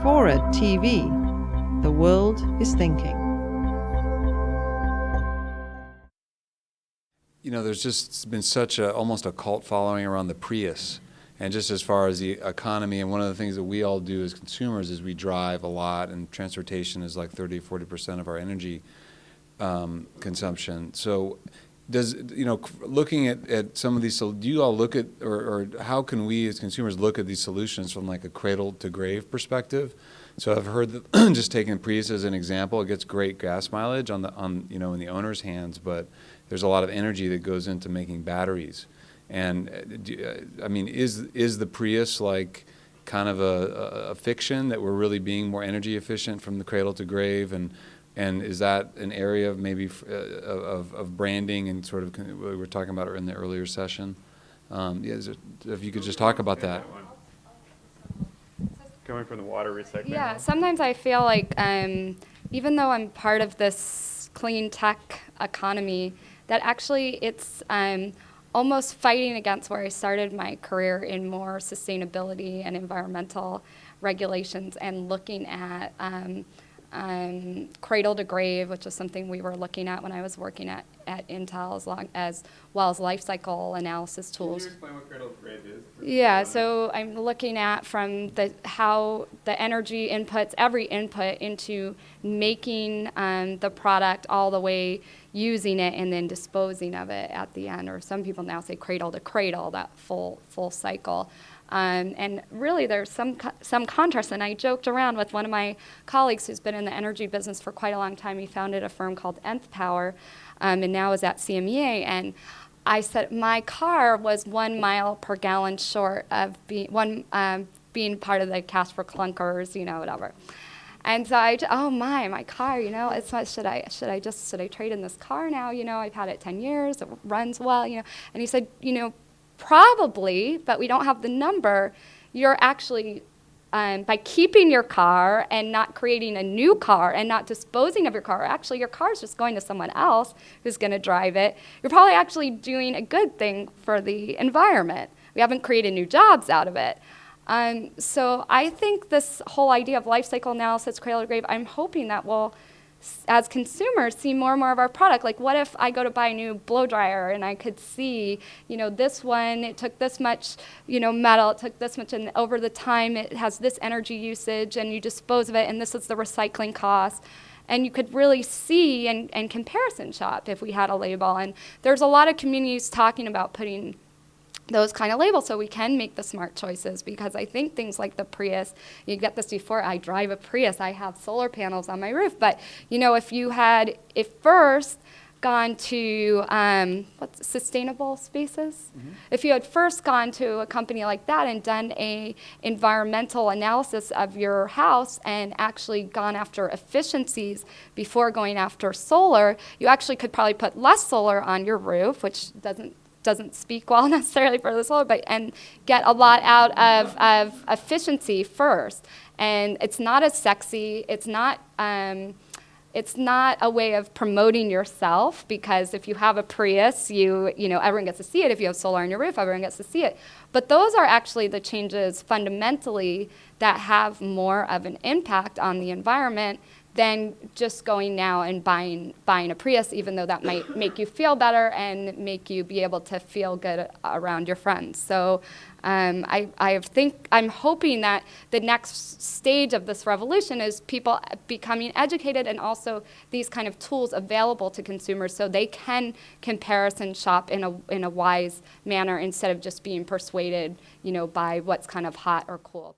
FORA.tv. The world is thinking. You know, there's just been such almost a cult following around the Prius. And just as far as the economy, and one of the things that we all do as consumers is we drive a lot, and transportation is like 30-40% of our energy consumption. So looking at some of these, do you all look at, or how can we as consumers look at these solutions from like a cradle to grave perspective? So I've heard that just taking Prius as an example, it gets great gas mileage in the owner's hands, but there's a lot of energy that goes into making batteries. And is the Prius like kind of a fiction that we're really being more energy efficient from the cradle to grave, and is that an area of maybe of branding and sort of we were talking about it in the earlier session? If you could just talk about that. Coming from the water recycling. Yeah, sometimes I feel like even though I'm part of this clean tech economy, that actually it's almost fighting against where I started my career in more sustainability and environmental regulations, and looking at cradle to grave, which is something we were looking at when I was working at Intel, as well as life cycle analysis tools. Can you explain what cradle to grave is? Yeah, so I'm looking at from how the energy inputs, every input into making the product, all the way using it and then disposing of it at the end, or some people now say cradle to cradle, that full cycle. And really there's some contrast, and I joked around with one of my colleagues who's been in the energy business for quite a long time. He founded a firm called Nth Power, and now is at CMEA, and I said my car was 1 mile per gallon short of being part of the cast for Clunkers, whatever. And so my car, it's not, should I trade in this car now? I've had it 10 years, it runs well, And he said, probably, but we don't have the number. You're actually, by keeping your car and not creating a new car and not disposing of your car, actually your car is just going to someone else who's going to drive it. You're probably actually doing a good thing for the environment. We haven't created new jobs out of it. So I think this whole idea of life cycle analysis, cradle to grave, I'm hoping that we'll, as consumers, see more and more of our product. Like, what if I go to buy a new blow dryer and I could see, this one, it took this much, metal, it took this much, and over the time it has this energy usage, and you dispose of it, and this is the recycling cost. And you could really see and comparison shop if we had a label. And there's a lot of communities talking about putting those kind of labels so we can make the smart choices, because I think things like the Prius, you get this before, I drive a Prius, I have solar panels on my roof, but if first gone to sustainable spaces, if you had first gone to a company like that and done a environmental analysis of your house and actually gone after efficiencies before going after solar, you actually could probably put less solar on your roof, which doesn't speak well necessarily for the solar, and get a lot out of efficiency first. And it's not as sexy. It's not a way of promoting yourself, because if you have a Prius, everyone gets to see it. If you have solar on your roof, everyone gets to see it. But those are actually the changes fundamentally that have more of an impact on the environment than just going now and buying a Prius, even though that might make you feel better and make you be able to feel good around your friends. So I'm hoping that the next stage of this revolution is people becoming educated, and also these kind of tools available to consumers so they can comparison shop in a wise manner, instead of just being persuaded, by what's kind of hot or cool.